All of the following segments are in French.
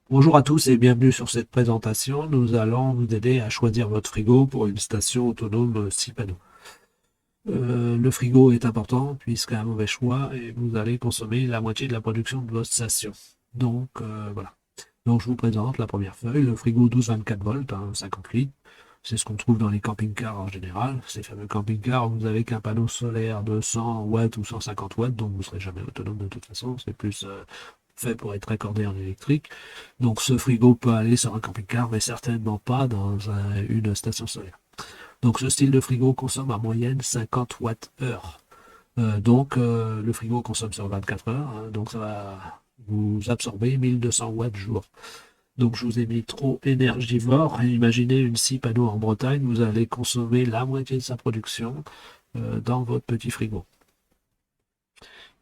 Bonjour à tous et bienvenue sur cette présentation. Nous allons vous aider à choisir votre frigo pour une station autonome 6 panneaux. Le frigo est important puisqu'un mauvais choix et vous allez consommer la moitié de la production de votre station. Donc voilà. Donc je vous présente la première feuille, le frigo 12-24 volts, 50 litres. C'est ce qu'on trouve dans les camping-cars en général. Ces fameux camping-cars, vous n'avez qu'un panneau solaire de 100 watts ou 150 watts, donc vous ne serez jamais autonome de toute façon. C'est plus fait pour être raccordé en électrique. Donc ce frigo peut aller sur un camping-car, mais certainement pas dans une station solaire. Donc ce style de frigo consomme en moyenne 50 watts-heure. Le frigo consomme sur 24 heures, donc ça va vous absorber 1200 watts jour. Donc je vous ai mis trop énergivore. Imaginez une scie panneaux en Bretagne, vous allez consommer la moitié de sa production dans votre petit frigo.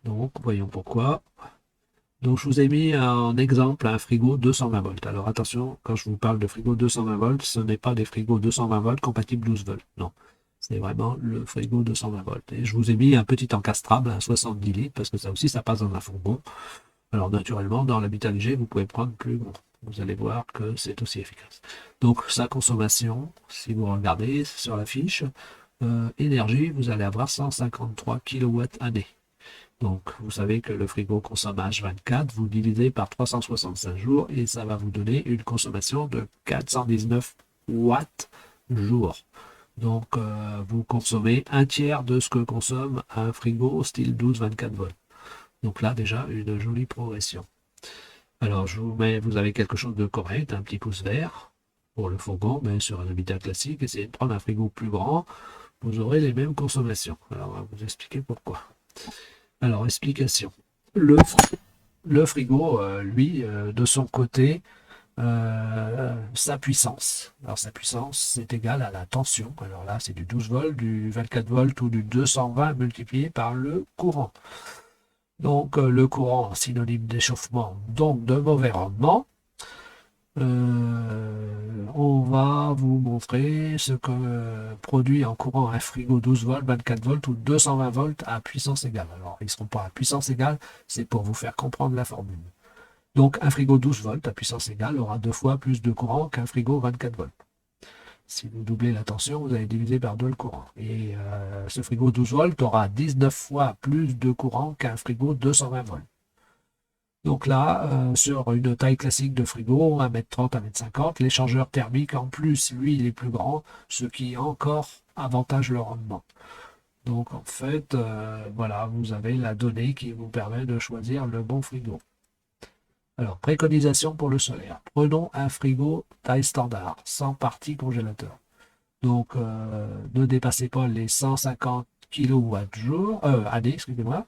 Donc voyons pourquoi. Donc je vous ai mis en exemple un frigo 220 volts. Alors attention, quand je vous parle de frigo 220 volts, ce n'est pas des frigos 220 volts compatibles 12 volts. Non, c'est vraiment le frigo 220 volts. Et je vous ai mis un petit encastrable à 70 litres parce que ça aussi ça passe dans un fourgon. Alors naturellement, dans l'habitat léger, vous pouvez prendre plus gros. Vous allez voir que c'est aussi efficace. Donc sa consommation, si vous regardez sur la fiche, énergie, vous allez avoir 153 kWh. Donc, vous savez que le frigo consomme H24, vous divisez par 365 jours et ça va vous donner une consommation de 419 watts jour. Donc, vous consommez un tiers de ce que consomme un frigo style 12-24 volts. Donc là, déjà, une jolie progression. Alors, je vous mets, vous avez quelque chose de correct, un petit pouce vert pour le fourgon, mais sur un habitat classique, essayez de prendre un frigo plus grand, vous aurez les mêmes consommations. Alors, on va vous expliquer pourquoi. Alors, explication. Le, le frigo, lui, de son côté, sa puissance. Alors, sa puissance, c'est égal à la tension. Alors là, c'est du 12 volts, du 24 volts ou du 220 multiplié par le courant. Donc, le courant, synonyme d'échauffement, donc de mauvais rendement. On va vous montrer ce que produit en courant un frigo 12 volts, 24 volts ou 220 volts à puissance égale. Alors, ils ne seront pas à puissance égale, c'est pour vous faire comprendre la formule. Donc, un frigo 12 volts à puissance égale aura 2 fois plus de courant qu'un frigo 24 volts. Si vous doublez la tension, vous allez diviser par 2 le courant. Et ce frigo 12 volts aura 19 fois plus de courant qu'un frigo 220 volts. Donc là, sur une taille classique de frigo, 1m30, 1m50, l'échangeur thermique en plus, lui, il est plus grand, ce qui encore avantage le rendement. Donc en fait, voilà, vous avez la donnée qui vous permet de choisir le bon frigo. Alors, préconisation pour le solaire. Prenons un frigo taille standard, sans partie congélateur. Donc, ne dépassez pas les 150 kWh, année, excusez-moi.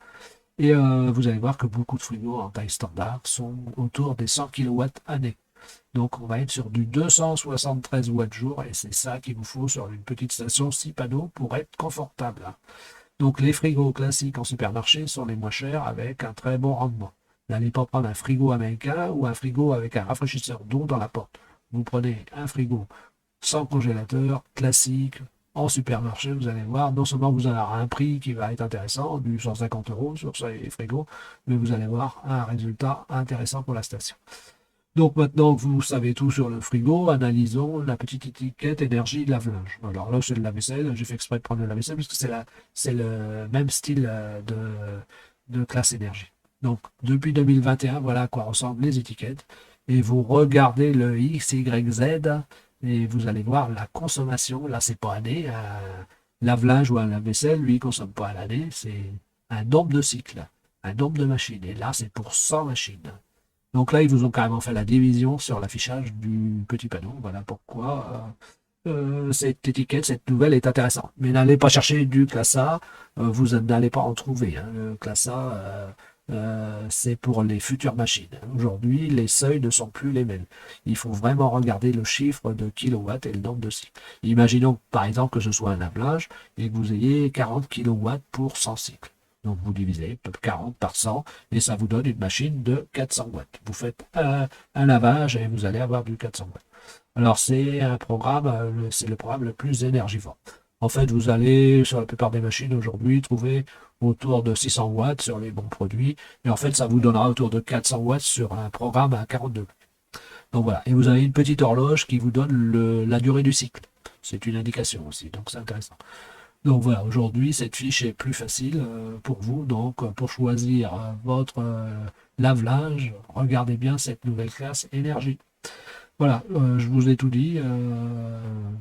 Et vous allez voir que beaucoup de frigos en taille standard sont autour des 100 kW année. Donc on va être sur du 273 watts jour et c'est ça qu'il vous faut sur une petite station 6 panneaux pour être confortable. Donc les frigos classiques en supermarché sont les moins chers avec un très bon rendement. N'allez pas prendre un frigo américain ou un frigo avec un rafraîchisseur d'eau dans la porte. Vous prenez un frigo sans congélateur, classique, en supermarché, vous allez voir, non seulement vous allez avoir un prix qui va être intéressant, du 150 € sur ces frigos, mais vous allez voir un résultat intéressant pour la station. Donc maintenant que vous savez tout sur le frigo, analysons la petite étiquette énergie lave-linge. Alors là, c'est le lave-vaisselle, j'ai fait exprès de prendre le lave-vaisselle parce que c'est le même style de classe énergie. Donc depuis 2021, voilà à quoi ressemblent les étiquettes. Et vous regardez le X, Y, Z et vous allez voir la consommation. Là, c'est pas année. Un lave-linge ou un lave-vaisselle, lui, il consomme pas à l'année. C'est un nombre de cycles, un nombre de machines. Et là, c'est pour 100 machines. Donc là, ils vous ont carrément fait la division sur l'affichage du petit panneau. Voilà pourquoi cette étiquette, cette nouvelle est intéressante. Mais n'allez pas chercher du classe A, vous n'allez pas en trouver. Le classe A, c'est pour les futures machines. Aujourd'hui, les seuils ne sont plus les mêmes. Il faut vraiment regarder le chiffre de kilowatts et le nombre de cycles. Imaginons par exemple que ce soit un lave-linge et que vous ayez 40 kilowatts pour 100 cycles. Donc vous divisez 40 par 100 et ça vous donne une machine de 400 watts. Vous faites un lavage et vous allez avoir du 400 watts. Alors c'est un programme, c'est le programme le plus énergivore. En fait, vous allez sur la plupart des machines aujourd'hui trouver autour de 600 watts sur les bons produits. Et en fait, ça vous donnera autour de 400 watts sur un programme à 42. Donc voilà, et vous avez une petite horloge qui vous donne la durée du cycle. C'est une indication aussi, donc c'est intéressant. Donc voilà, aujourd'hui, cette fiche est plus facile pour vous. Donc pour choisir votre lave-linge, regardez bien cette nouvelle classe énergie. Voilà, je vous ai tout dit.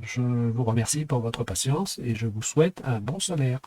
Je vous remercie pour votre patience et je vous souhaite un bon solaire.